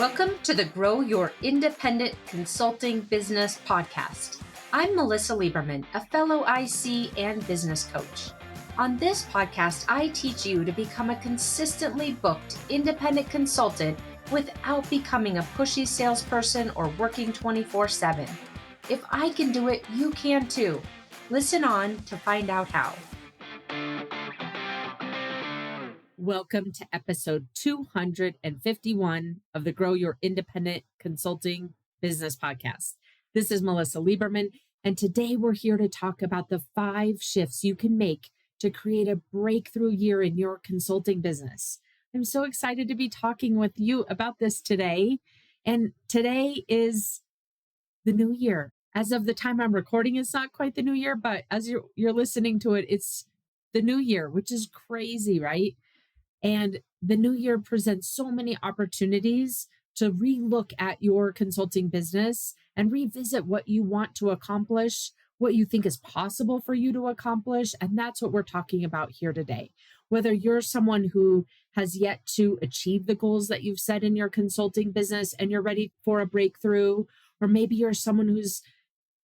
Welcome to the Grow Your Independent Consulting Business podcast. I'm Melissa Lieberman, a fellow IC and business coach. On this podcast, I teach you to become a consistently booked independent consultant without becoming a pushy salesperson or working 24/7. If I can do it, you can too. Listen on to find out how. Welcome to episode 251 of the Grow Your Independent Consulting Business podcast. This is Melissa Lieberman, and today we're here to talk about the 5 shifts you can make to create a breakthrough year in your consulting business. I'm so excited to be talking with you about this today. And today is the new year. As of the time I'm recording, it's not quite the new year, but as you're listening to it, it's the new year, which is crazy, right? And the new year presents so many opportunities to relook at your consulting business and revisit what you want to accomplish, what you think is possible for you to accomplish. And that's what we're talking about here today. Whether you're someone who has yet to achieve the goals that you've set in your consulting business and you're ready for a breakthrough, or maybe you're someone who's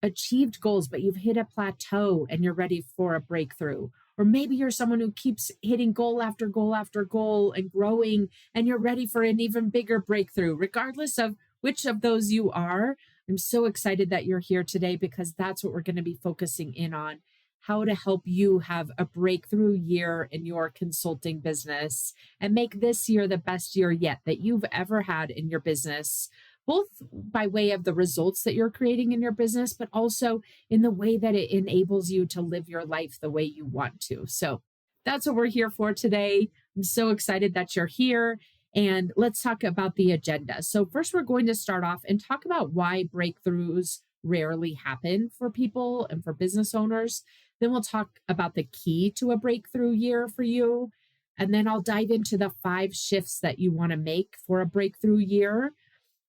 achieved goals, but you've hit a plateau and you're ready for a breakthrough. Or maybe you're someone who keeps hitting goal after goal after goal and growing, and you're ready for an even bigger breakthrough. Regardless of which of those you are, I'm so excited that you're here today because that's what we're going to be focusing in on, how to help you have a breakthrough year in your consulting business and make this year the best year yet that you've ever had in your business, both by way of the results that you're creating in your business, but also in the way that it enables you to live your life the way you want to. So that's what we're here for today. I'm so excited that you're here. And let's talk about the agenda. So first, we're going to start off and talk about why breakthroughs rarely happen for people and for business owners. Then we'll talk about the key to a breakthrough year for you. And then I'll dive into the 5 shifts that you want to make for a breakthrough year.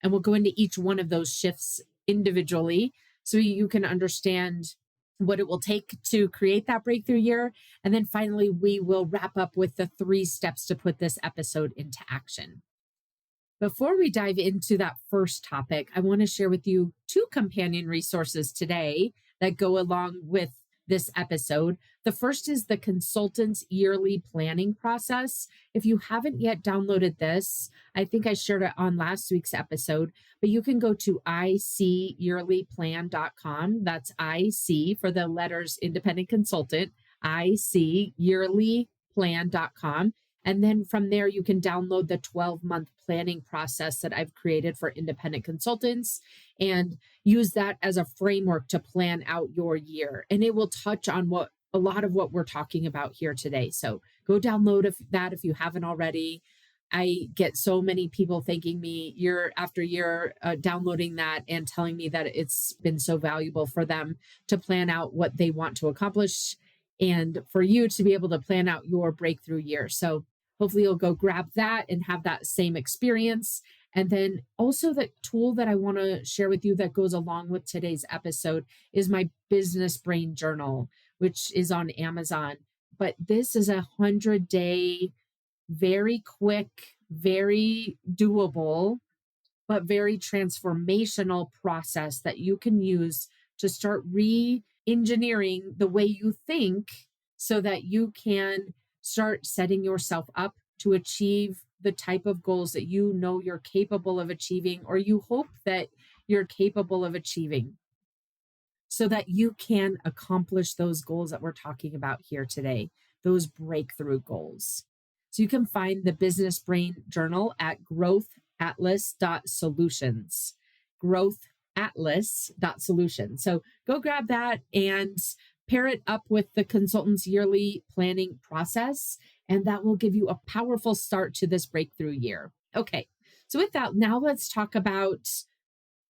And we'll go into each one of those shifts individually so you can understand what it will take to create that breakthrough year. And then finally, we will wrap up with the 3 steps to put this episode into action. Before we dive into that first topic, I want to share with you 2 companion resources today that go along with this episode. The first is the Consultant's Yearly Planning Process. If you haven't yet downloaded this, I think I shared it on last week's episode, but you can go to icyearlyplan.com. That's IC for the letters independent consultant, icyearlyplan.com. And then from there, you can download the 12-month planning process that I've created for independent consultants and use that as a framework to plan out your year. And it will touch on a lot of what we're talking about here today. So go download that if you haven't already. I get so many people thanking me year after year, downloading that and telling me that it's been so valuable for them to plan out what they want to accomplish and for you to be able to plan out your breakthrough year. So hopefully you'll go grab that and have that same experience. And then also the tool that I want to share with you that goes along with today's episode is my Business Brain Journal, which is on Amazon. But this is a 100-day, very quick, very doable, but very transformational process that you can use to start re-engineering the way you think so that you can start setting yourself up to achieve the type of goals that you know you're capable of achieving, or you hope that you're capable of achieving, so that you can accomplish those goals that we're talking about here today, those breakthrough goals. So you can find the Business Brain Journal at growthatlas.solutions, growthatlas.solutions. So go grab that and pair it up with the Consultant's Yearly Planning Process, and that will give you a powerful start to this breakthrough year. Okay, so with that, now let's talk about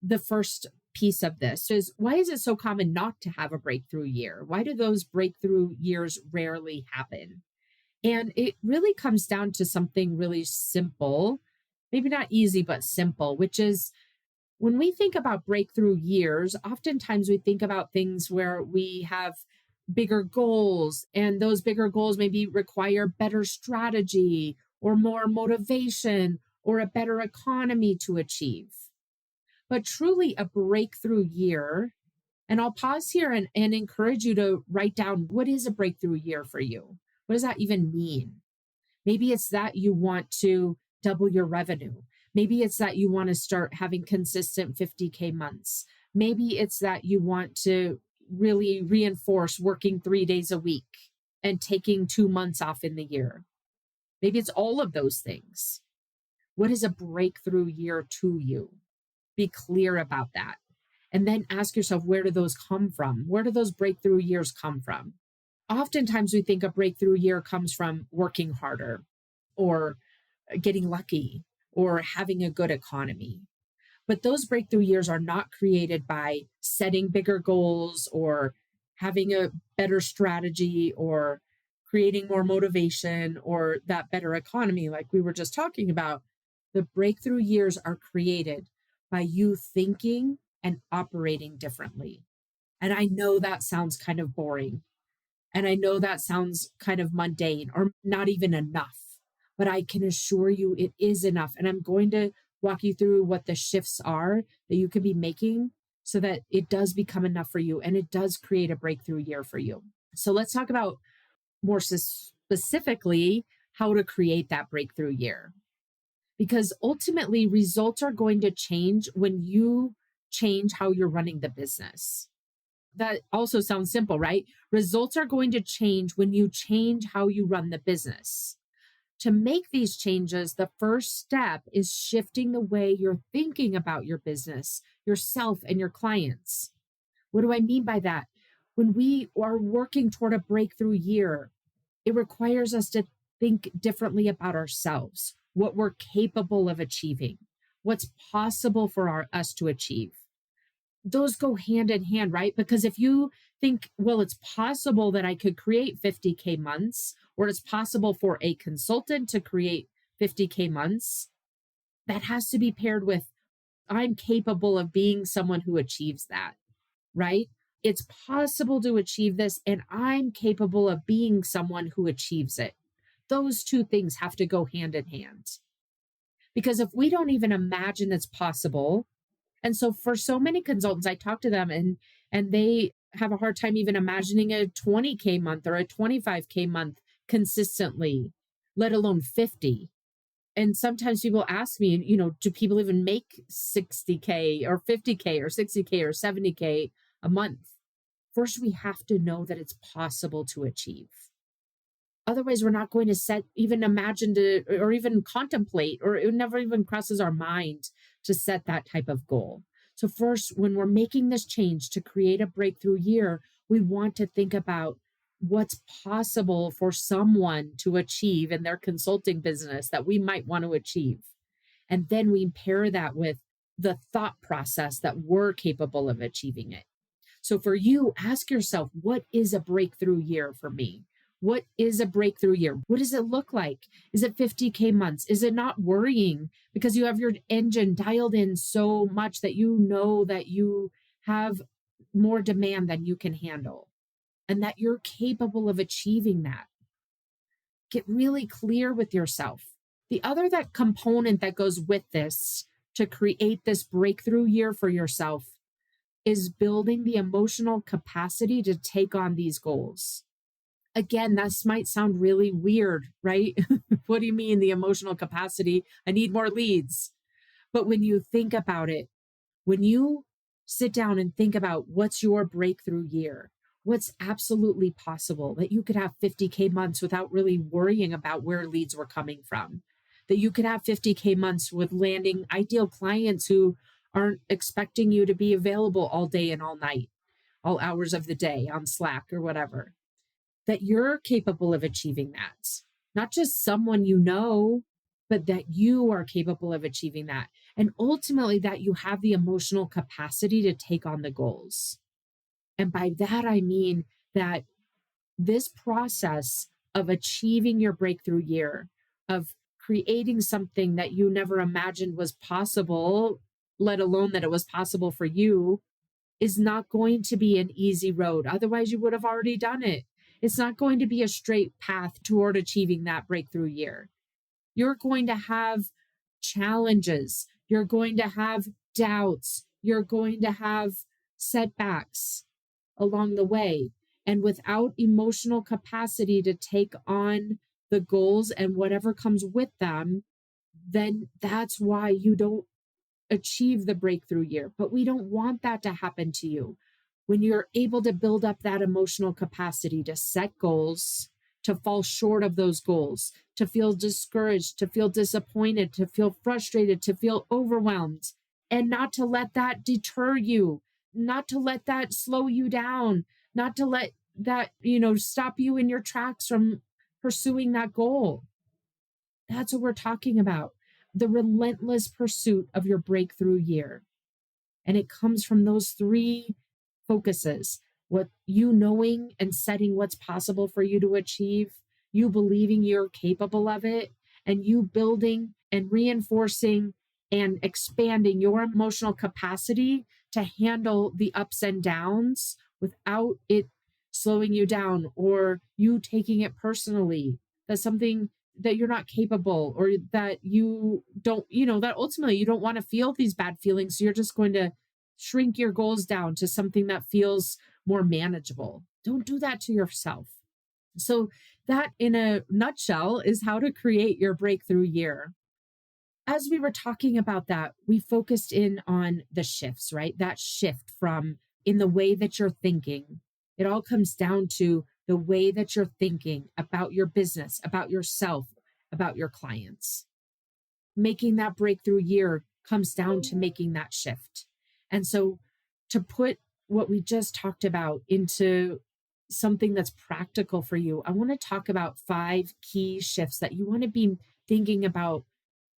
the first piece of this is, why is it so common not to have a breakthrough year? Why do those breakthrough years rarely happen? And it really comes down to something really simple, maybe not easy, but simple, which is when we think about breakthrough years, oftentimes we think about things where we have bigger goals, and those bigger goals maybe require better strategy or more motivation or a better economy to achieve. But truly a breakthrough year, and I'll pause here and encourage you to write down, what is a breakthrough year for you? What does that even mean? Maybe it's that you want to double your revenue. Maybe it's that you want to start having consistent 50K months. Maybe it's that you want to really reinforce working 3 days a week and taking 2 months off in the year. Maybe it's all of those things. What is a breakthrough year to you? Be clear about that. And then ask yourself, where do those come from? Where do those breakthrough years come from? Oftentimes we think a breakthrough year comes from working harder or getting lucky or having a good economy. But those breakthrough years are not created by setting bigger goals or having a better strategy or creating more motivation or that better economy like we were just talking about. The breakthrough years are created by you thinking and operating differently. And I know that sounds kind of boring. And I know that sounds kind of mundane or not even enough, but I can assure you it is enough. And I'm going to walk you through what the shifts are that you can be making so that it does become enough for you and it does create a breakthrough year for you. So let's talk about more specifically how to create that breakthrough year. Because ultimately, results are going to change when you change how you're running the business. That also sounds simple, right? Results are going to change when you change how you run the business. To make these changes, the first step is shifting the way you're thinking about your business, yourself, and your clients. What do I mean by that? When we are working toward a breakthrough year, it requires us to think differently about ourselves, what we're capable of achieving, what's possible for us to achieve. Those go hand in hand, right? Because if you think, well, it's possible that I could create 50K months, or it's possible for a consultant to create 50K months, that has to be paired with, I'm capable of being someone who achieves that, right? It's possible to achieve this, and I'm capable of being someone who achieves it. Those two things have to go hand in hand. Because if we don't even imagine it's possible, and so for so many consultants, I talk to them and they have a hard time even imagining a 20K month or a 25K month consistently, let alone 50. And sometimes people ask me, do people even make 60K or 50K or 60K or 70K a month? First, we have to know that it's possible to achieve. Otherwise, we're not going to even imagine or even contemplate, or it never even crosses our mind to set that type of goal. So first, when we're making this change to create a breakthrough year, we want to think about what's possible for someone to achieve in their consulting business that we might want to achieve. And then we pair that with the thought process that we're capable of achieving it. So for you, ask yourself, what is a breakthrough year for me? What is a breakthrough year? What does it look like? Is it 50K months? Is it not worrying because you have your engine dialed in so much that you know that you have more demand than you can handle and that you're capable of achieving that? Get really clear with yourself. The other component that goes with this to create this breakthrough year for yourself is building the emotional capacity to take on these goals. Again, this might sound really weird, right? What do you mean the emotional capacity? I need more leads. But when you think about it, when you sit down and think about what's your breakthrough year, what's absolutely possible, that you could have 50K months without really worrying about where leads were coming from, that you could have 50K months with landing ideal clients who aren't expecting you to be available all day and all night, all hours of the day on Slack or whatever. That you're capable of achieving that. Not just someone you know, but that you are capable of achieving that. And ultimately that you have the emotional capacity to take on the goals. And by that, I mean that this process of achieving your breakthrough year, of creating something that you never imagined was possible, let alone that it was possible for you, is not going to be an easy road. Otherwise, you would have already done it. It's not going to be a straight path toward achieving that breakthrough year. You're going to have challenges. You're going to have doubts. You're going to have setbacks along the way. And without emotional capacity to take on the goals and whatever comes with them, then that's why you don't achieve the breakthrough year. But we don't want that to happen to you. When you're able to build up that emotional capacity to set goals, to fall short of those goals, to feel discouraged, to feel disappointed, to feel frustrated, to feel overwhelmed, and not to let that deter you, not to let that slow you down, not to let that, stop you in your tracks from pursuing that goal. That's what we're talking about. The relentless pursuit of your breakthrough year. And it comes from those three focuses: what you knowing and setting what's possible for you to achieve, you believing you're capable of it, and you building and reinforcing and expanding your emotional capacity to handle the ups and downs without it slowing you down or you taking it personally. That's something that you're not capable, or that you don't, that ultimately you don't want to feel these bad feelings. So you're just going to shrink your goals down to something that feels more manageable. Don't do that to yourself. So that, in a nutshell, is how to create your breakthrough year. As we were talking about that, we focused in on the shifts, right? That shift from in the way that you're thinking. It all comes down to the way that you're thinking about your business, about yourself, about your clients. Making that breakthrough year comes down to making that shift. And so to put what we just talked about into something that's practical for you, I want to talk about 5 key shifts that you want to be thinking about,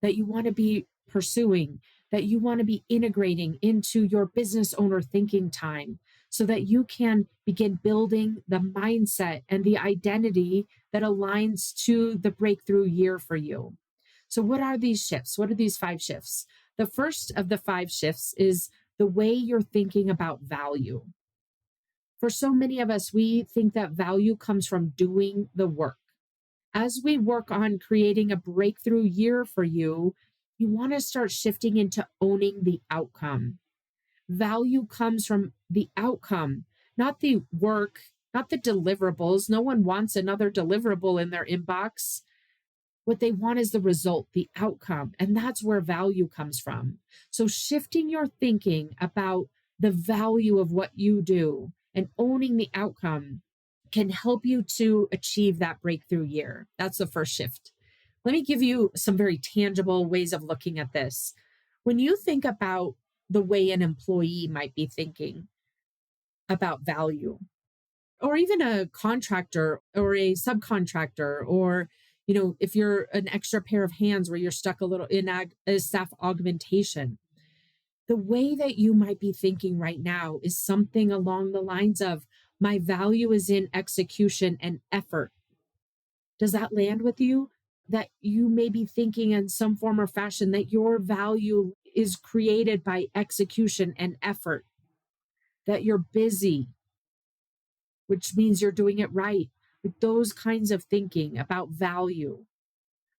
that you want to be pursuing, that you want to be integrating into your business owner thinking time, so that you can begin building the mindset and the identity that aligns to the breakthrough year for you. So what are these shifts? What are these 5 shifts? The first of the 5 shifts is the way you're thinking about value. For so many of us, we think that value comes from doing the work. As we work on creating a breakthrough year for you, you want to start shifting into owning the outcome. Value comes from the outcome, not the work, not the deliverables. No one wants another deliverable in their inbox. What they want is the result, the outcome. And that's where value comes from. So shifting your thinking about the value of what you do and owning the outcome can help you to achieve that breakthrough year. That's the first shift. Let me give you some very tangible ways of looking at this. When you think about the way an employee might be thinking about value, or even a contractor or a subcontractor, or if you're an extra pair of hands where you're stuck a little in a staff augmentation, the way that you might be thinking right now is something along the lines of, my value is in execution and effort. Does that land with you? That you may be thinking in some form or fashion that your value is created by execution and effort, that you're busy, which means you're doing it right. Like those kinds of thinking about value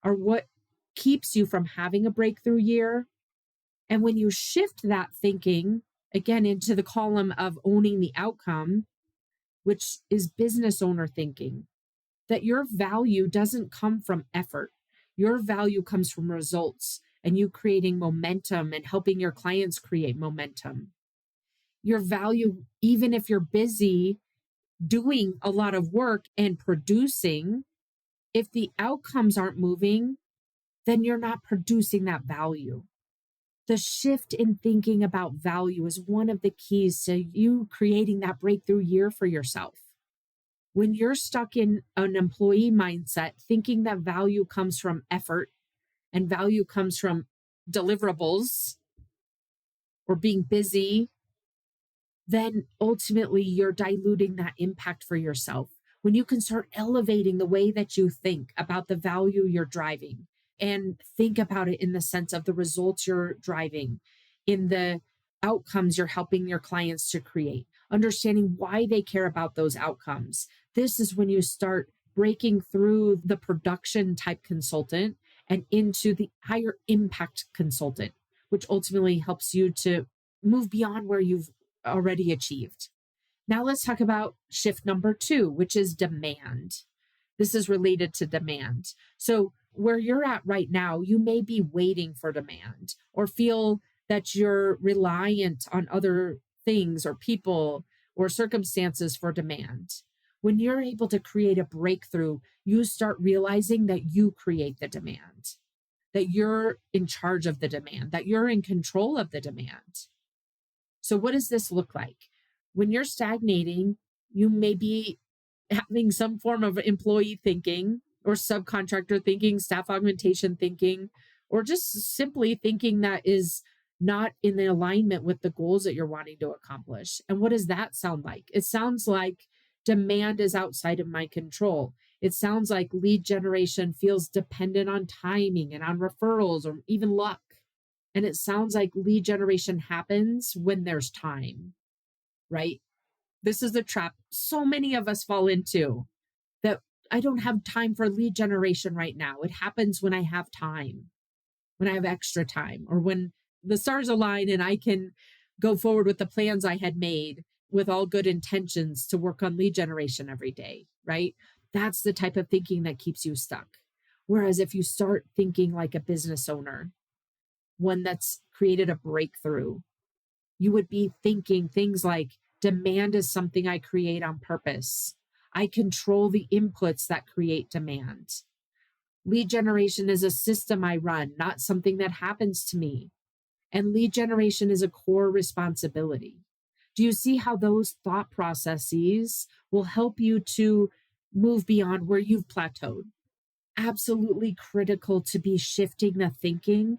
are what keeps you from having a breakthrough year. And when you shift that thinking again into the column of owning the outcome, which is business owner thinking, that your value doesn't come from effort. Your value comes from results and you creating momentum and helping your clients create momentum. Your value, even if you're busy doing a lot of work and producing, if the outcomes aren't moving, then you're not producing that value. The shift in thinking about value is one of the keys to you creating that breakthrough year for yourself. When you're stuck in an employee mindset, thinking that value comes from effort and value comes from deliverables or being busy, then ultimately you're diluting that impact for yourself. When you can start elevating the way that you think about the value you're driving and think about it in the sense of the results you're driving, in the outcomes you're helping your clients to create, understanding why they care about those outcomes. This is when you start breaking through the production type consultant and into the higher impact consultant, which ultimately helps you to move beyond where you've already achieved. Now let's talk about shift number 2, which is demand. This is related to demand. So where you're at right now, you may be waiting for demand or feel that you're reliant on other things or people or circumstances for demand. When you're able to create a breakthrough, you start realizing that you create the demand, that you're in charge of the demand, that you're in control of the demand. So what does this look like? When you're stagnating, you may be having some form of employee thinking or subcontractor thinking, staff augmentation thinking, or just simply thinking that is not in the alignment with the goals that you're wanting to accomplish. And what does that sound like? It sounds like demand is outside of my control. It sounds like lead generation feels dependent on timing and on referrals or even luck. And it sounds like lead generation happens when there's time, right? This is the trap so many of us fall into, that I don't have time for lead generation right now. It happens when I have time, when I have extra time, or when the stars align and I can go forward with the plans I had made with all good intentions to work on lead generation every day, right? That's the type of thinking that keeps you stuck. Whereas if you start thinking like a business owner, one that's created a breakthrough, you would be thinking things like, demand is something I create on purpose. I control the inputs that create demand. Lead generation is a system I run, not something that happens to me. And lead generation is a core responsibility. Do you see how those thought processes will help you to move beyond where you've plateaued? Absolutely critical to be shifting the thinking.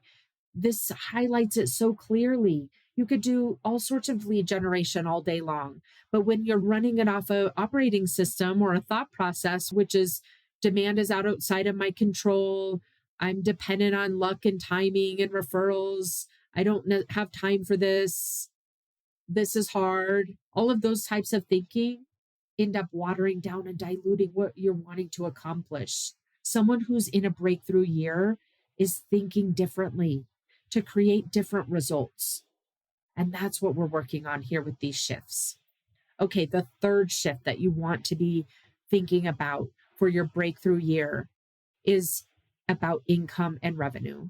This highlights it so clearly. You could do all sorts of lead generation all day long, but when you're running it off an operating system or a thought process, which is demand is outside of my control, I'm dependent on luck and timing and referrals, I don't have time for this, this is hard, all of those types of thinking end up watering down and diluting what you're wanting to accomplish. Someone who's in a breakthrough year is thinking differently to create different results. And that's what we're working on here with these shifts. Okay, the third shift that you want to be thinking about for your breakthrough year is about income and revenue,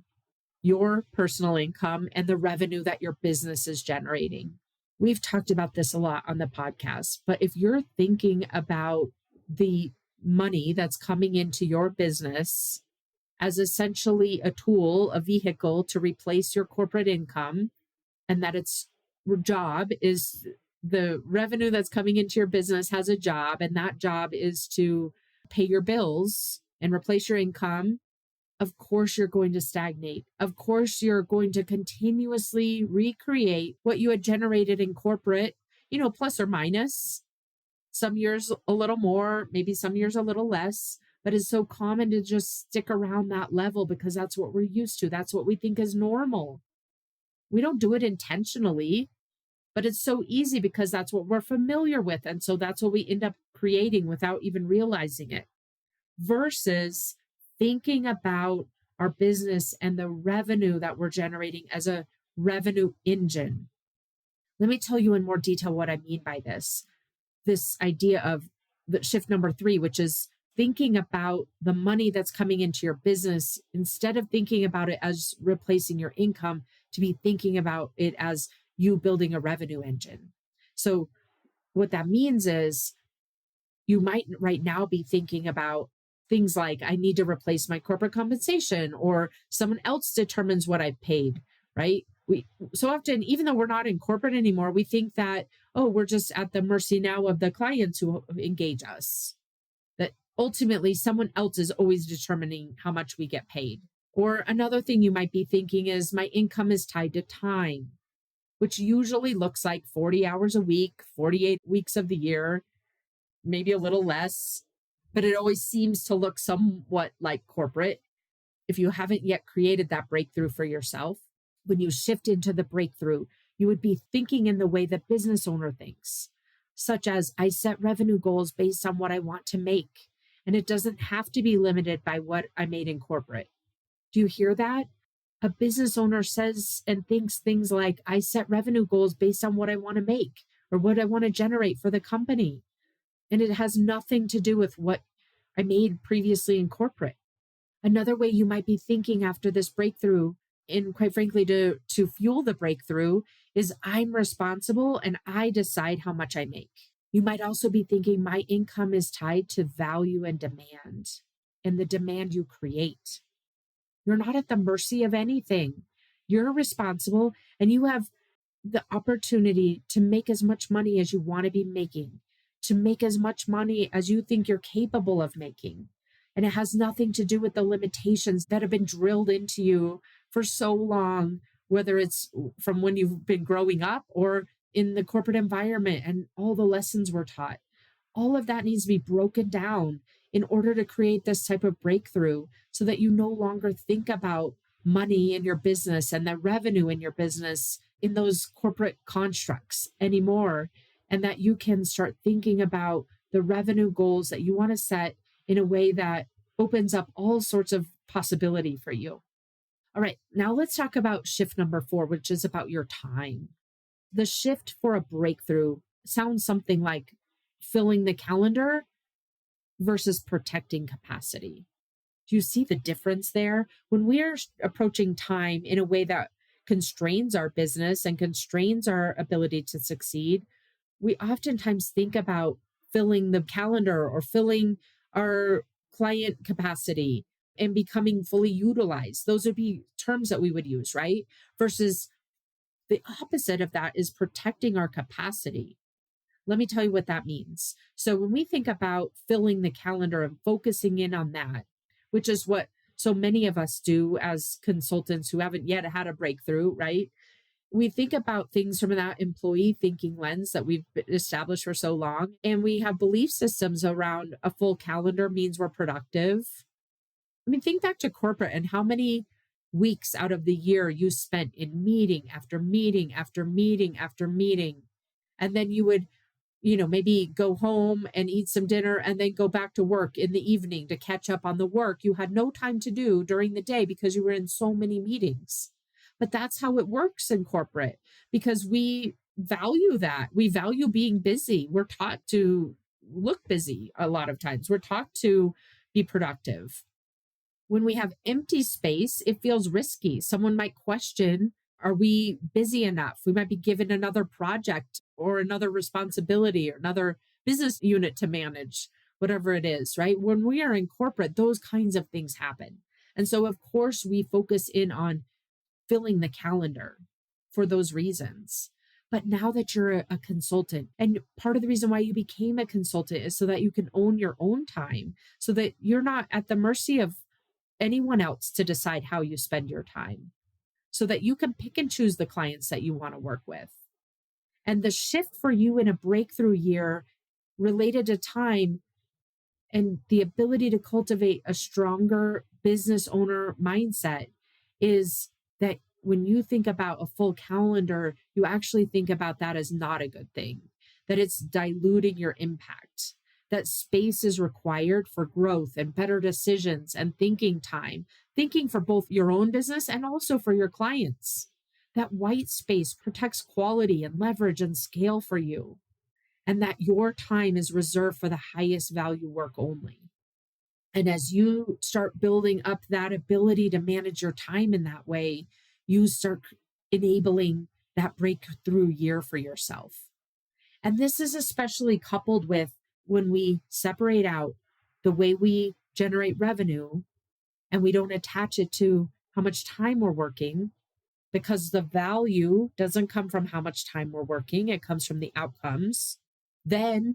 your personal income and the revenue that your business is generating. We've talked about this a lot on the podcast, but if you're thinking about the money that's coming into your business as essentially a tool, a vehicle to replace your corporate income, and that its job is the revenue that's coming into your business has a job, and that job is to pay your bills and replace your income, of course you're going to stagnate. Of course you're going to continuously recreate what you had generated in corporate, plus or minus. Some years a little more, maybe some years a little less, but it's so common to just stick around that level because that's what we're used to. That's what we think is normal. We don't do it intentionally, but it's so easy because that's what we're familiar with. And so that's what we end up creating without even realizing it. Versus thinking about our business and the revenue that we're generating as a revenue engine. Let me tell you in more detail what I mean by this. This idea of the shift number 3, which is thinking about the money that's coming into your business, instead of thinking about it as replacing your income, to be thinking about it as you building a revenue engine. So what that means is you might right now be thinking about things like, I need to replace my corporate compensation, or someone else determines what I've paid, right? We so often, even though we're not in corporate anymore, we think that, oh, we're just at the mercy now of the clients who engage us. That ultimately someone else is always determining how much we get paid. Or another thing you might be thinking is, my income is tied to time, which usually looks like 40 hours a week, 48 weeks of the year, maybe a little less, but it always seems to look somewhat like corporate. If you haven't yet created that breakthrough for yourself, when you shift into the breakthrough, you would be thinking in the way the business owner thinks, such as, I set revenue goals based on what I want to make, and it doesn't have to be limited by what I made in corporate. Do you hear that? A business owner says and thinks things like, I set revenue goals based on what I want to make or what I want to generate for the company. And it has nothing to do with what I made previously in corporate. Another way you might be thinking after this breakthrough, and quite frankly, to fuel the breakthrough, is I'm responsible and I decide how much I make. You might also be thinking my income is tied to value and demand, and the demand you create. You're not at the mercy of anything. You're responsible and you have the opportunity to make as much money as you want to be making, to make as much money as you think you're capable of making. And it has nothing to do with the limitations that have been drilled into you for so long, whether it's from when you've been growing up or in the corporate environment and all the lessons we're taught. All of that needs to be broken down in order to create this type of breakthrough so that you no longer think about money in your business and the revenue in your business in those corporate constructs anymore, and that you can start thinking about the revenue goals that you want to set in a way that opens up all sorts of possibility for you. All right, now let's talk about shift number 4, which is about your time. The shift for a breakthrough sounds something like filling the calendar versus protecting capacity. Do you see the difference there? When we are approaching time in a way that constrains our business and constrains our ability to succeed, we oftentimes think about filling the calendar or filling our client capacity and becoming fully utilized. Those would be terms that we would use, right? Versus the opposite of that is protecting our capacity. Let me tell you what that means. So when we think about filling the calendar and focusing in on that, which is what so many of us do as consultants who haven't yet had a breakthrough, right? We think about things from that employee thinking lens that we've established for so long. And we have belief systems around a full calendar means we're productive. I mean, think back to corporate and how many weeks out of the year you spent in meeting after meeting after meeting after meeting. And then you would maybe go home and eat some dinner and then go back to work in the evening to catch up on the work you had no time to do during the day because you were in so many meetings. But that's how it works in corporate because we value that. We value being busy. We're taught to look busy a lot of times. We're taught to be productive. When we have empty space, it feels risky. Someone might question, are we busy enough? We might be given another project or another responsibility or another business unit to manage, whatever it is, right? When we are in corporate, those kinds of things happen. And so, of course, we focus in on filling the calendar for those reasons. But now that you're a consultant, and part of the reason why you became a consultant is so that you can own your own time, so that you're not at the mercy of anyone else to decide how you spend your time, so that you can pick and choose the clients that you want to work with. And the shift for you in a breakthrough year related to time and the ability to cultivate a stronger business owner mindset is that when you think about a full calendar, you actually think about that as not a good thing, that it's diluting your impact, that space is required for growth and better decisions and thinking time, thinking for both your own business and also for your clients. That white space protects quality and leverage and scale for you, and that your time is reserved for the highest value work only. And as you start building up that ability to manage your time in that way, you start enabling that breakthrough year for yourself. And this is especially coupled with when we separate out the way we generate revenue and we don't attach it to how much time we're working, because the value doesn't come from how much time we're working, it comes from the outcomes. Then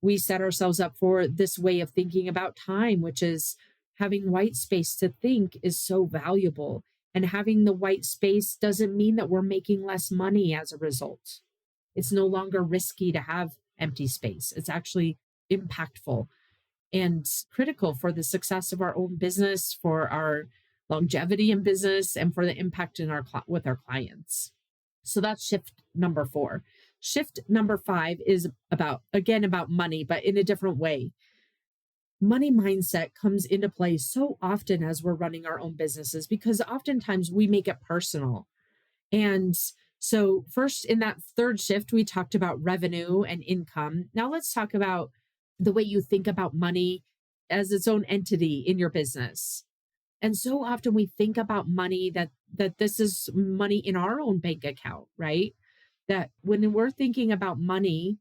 we set ourselves up for this way of thinking about time, which is having white space to think is so valuable. And having the white space doesn't mean that we're making less money as a result. It's no longer risky to have empty space. It's actually impactful and critical for the success of our own business, for our longevity in business, and for the impact in with our clients. So that's shift number 4. Shift number 5 is about money, but in a different way. money mindset comes into play so often as we're running our own businesses because oftentimes we make it personal. And so, first, in that third shift, we talked about revenue and income. Now, let's talk about the way you think about money as its own entity in your business. And so often we think about money that this is money in our own bank account, right? That when we're thinking about money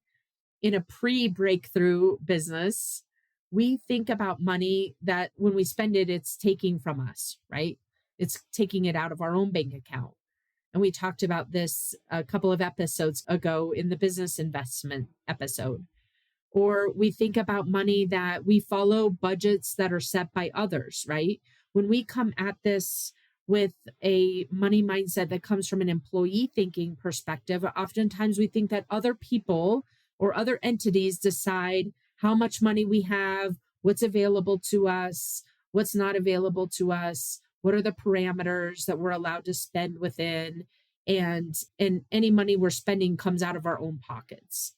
in a pre-breakthrough business, we think about money that when we spend it, it's taking from us, right? It's taking it out of our own bank account. And we talked about this a couple of episodes ago in the business investment episode. Or we think about money that we follow budgets that are set by others, right? When we come at this with a money mindset that comes from an employee thinking perspective, oftentimes we think that other people or other entities decide how much money we have, what's available to us, what's not available to us, what are the parameters that we're allowed to spend within, and any money we're spending comes out of our own pockets.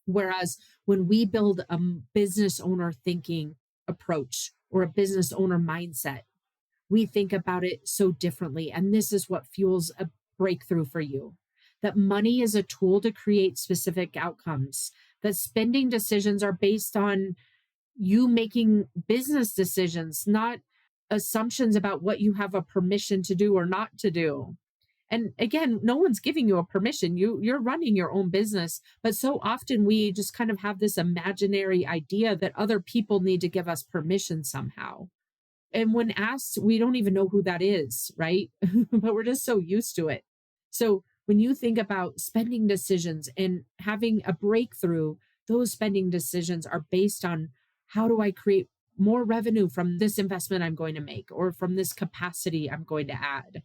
Whereas when we build a business owner thinking approach or a business owner mindset, we think about it so differently. And this is what fuels a breakthrough for you. That money is a tool to create specific outcomes, that spending decisions are based on you making business decisions, not assumptions about what you have a permission to do or not to do. And again, no one's giving you a permission. You're running your own business. But so often we just kind of have this imaginary idea that other people need to give us permission somehow. And when asked, we don't even know who that is, right? But we're just so used to it. So when you think about spending decisions and having a breakthrough, those spending decisions are based on how do I create more revenue from this investment I'm going to make or from this capacity I'm going to add.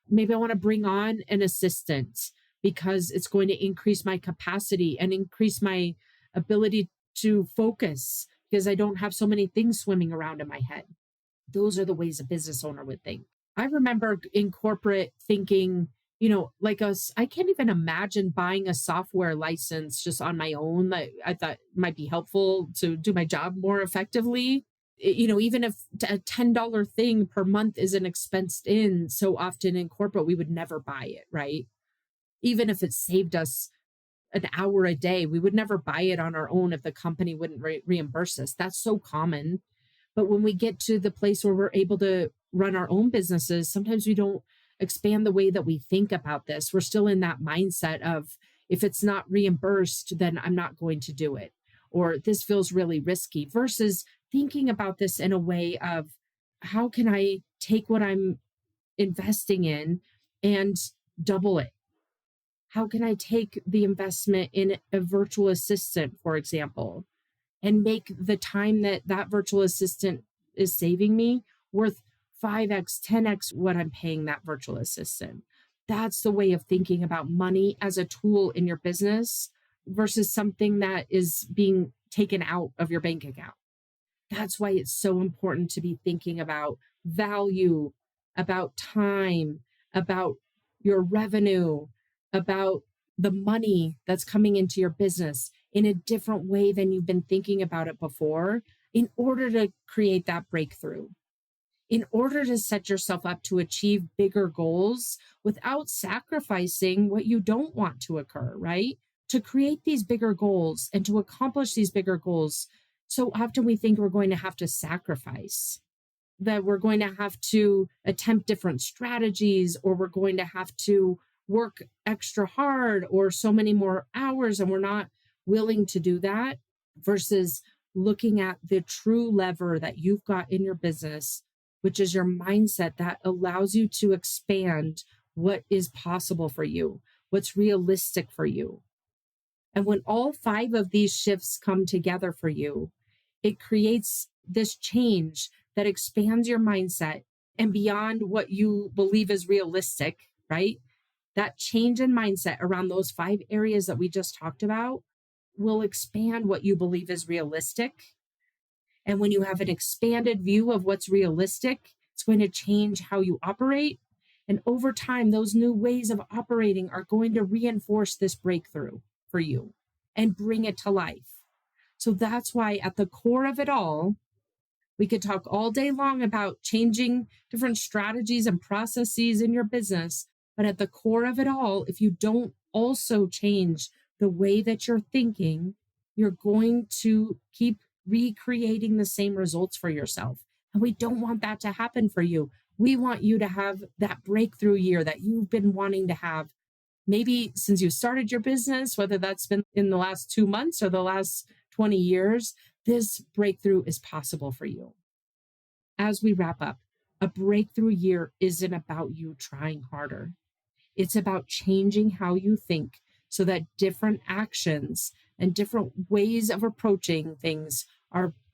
Maybe I want to bring on an assistant because it's going to increase my capacity and increase my ability to focus because I don't have so many things swimming around in my head. Those are the ways a business owner would think. I remember in corporate thinking, like us, I can't even imagine buying a software license just on my own that I thought might be helpful to do my job more effectively. Even if a $10 thing per month isn't expensed in, so often in corporate, we would never buy it, right? Even if it saved us an hour a day, we would never buy it on our own if the company wouldn't reimburse us. That's so common. But when we get to the place where we're able to run our own businesses, sometimes we don't expand the way that we think about this. We're still in that mindset of if it's not reimbursed, then I'm not going to do it. Or this feels really risky versus thinking about this in a way of how can I take what I'm investing in and double it? How can I take the investment in a virtual assistant, for example, and make the time that virtual assistant is saving me worth 5x, 10x what I'm paying that virtual assistant? That's the way of thinking about money as a tool in your business versus something that is being taken out of your bank account. That's why it's so important to be thinking about value, about time, about your revenue, about the money that's coming into your business in a different way than you've been thinking about it before in order to create that breakthrough, in order to set yourself up to achieve bigger goals without sacrificing what you don't want to occur, right? To create these bigger goals and to accomplish these bigger goals, so often we think we're going to have to sacrifice, that we're going to have to attempt different strategies, or we're going to have to work extra hard or so many more hours, and we're not willing to do that, versus looking at the true lever that you've got in your business, which is your mindset that allows you to expand what is possible for you, what's realistic for you. And when all 5 of these shifts come together for you, it creates this change that expands your mindset and beyond what you believe is realistic, right? That change in mindset around those 5 areas that we just talked about will expand what you believe is realistic. And when you have an expanded view of what's realistic, it's going to change how you operate. And over time, those new ways of operating are going to reinforce this breakthrough for you and bring it to life. So that's why at the core of it all, we could talk all day long about changing different strategies and processes in your business. But at the core of it all, if you don't also change the way that you're thinking, you're going to keep recreating the same results for yourself. And we don't want that to happen for you. We want you to have that breakthrough year that you've been wanting to have, maybe since you started your business, whether that's been in the last 2 months or the last 20 years. This breakthrough is possible for you. As we wrap up, a breakthrough year isn't about you trying harder. It's about changing how you think so that different actions and different ways of approaching things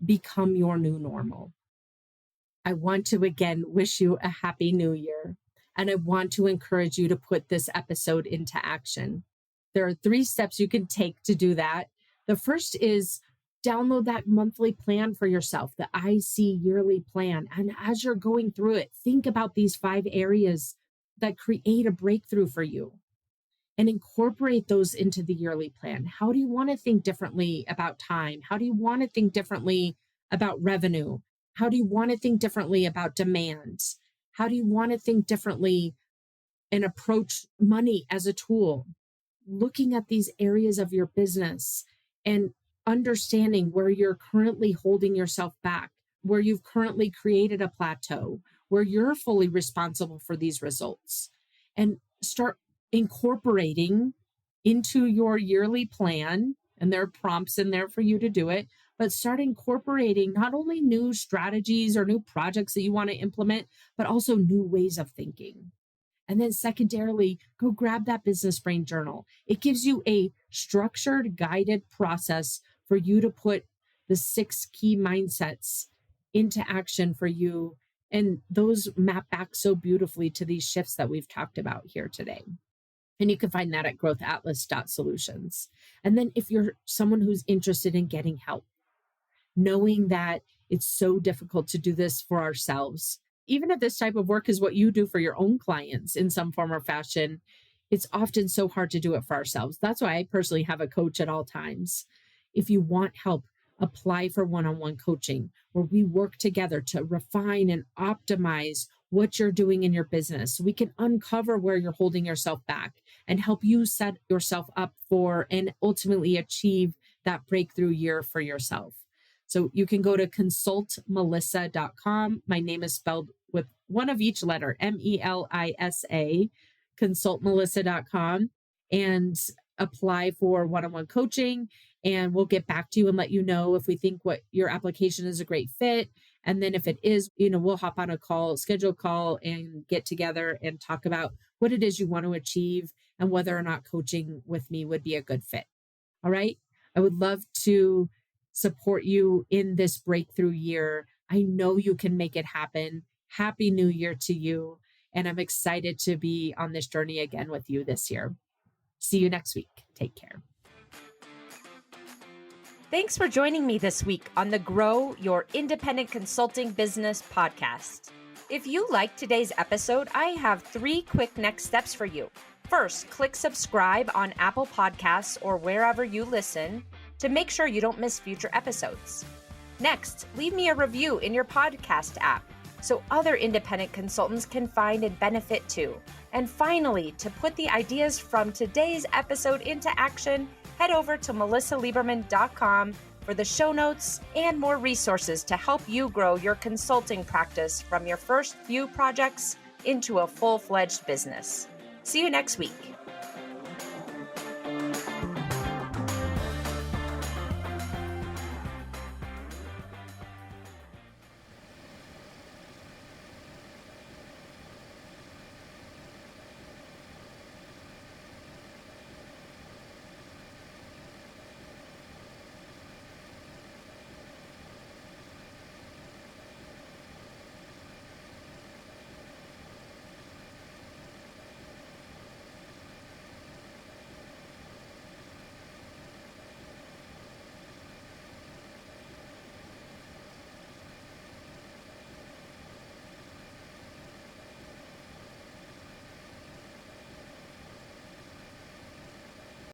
become your new normal. I want to again wish you a happy new year, and I want to encourage you to put this episode into action. There are 3 steps you can take to do that. The first is download that monthly plan for yourself, the IC yearly plan. And as you're going through it, think about these 5 areas that create a breakthrough for you and incorporate those into the yearly plan. How do you want to think differently about time? How do you want to think differently about revenue? How do you want to think differently about demands? How do you want to think differently and approach money as a tool? Looking at these areas of your business and understanding where you're currently holding yourself back, where you've currently created a plateau, where you're fully responsible for these results, and start incorporating into your yearly plan. And there are prompts in there for you to do it, but start incorporating not only new strategies or new projects that you want to implement, but also new ways of thinking. And then secondarily, go grab that business brain journal. It gives you a structured, guided process for you to put the 6 key mindsets into action for you. And those map back so beautifully to these shifts that we've talked about here today. And you can find that at growthatlas.solutions. And then if you're someone who's interested in getting help, knowing that it's so difficult to do this for ourselves, even if this type of work is what you do for your own clients in some form or fashion, it's often so hard to do it for ourselves. That's why I personally have a coach at all times. If you want help, apply for one-on-one coaching where we work together to refine and optimize what you're doing in your business. We can uncover where you're holding yourself back and help you set yourself up for and ultimately achieve that breakthrough year for yourself. So you can go to consultmelissa.com. My name is spelled with one of each letter, MELISA, consultmelissa.com, and apply for one-on-one coaching. And we'll get back to you and let you know if we think what your application is a great fit. And then if it is, we'll hop on a call, schedule a call, and get together and talk about what it is you want to achieve and whether or not coaching with me would be a good fit. All right. I would love to support you in this breakthrough year. I know you can make it happen. Happy New Year to you. And I'm excited to be on this journey again with you this year. See you next week. Take care. Thanks for joining me this week on the Grow Your Independent Consulting Business podcast. If you liked today's episode, I have 3 quick next steps for you. First, click subscribe on Apple Podcasts or wherever you listen to make sure you don't miss future episodes. Next, leave me a review in your podcast app so other independent consultants can find and benefit too. And finally, to put the ideas from today's episode into action, head over to melissalieberman.com for the show notes and more resources to help you grow your consulting practice from your first few projects into a full-fledged business. See you next week.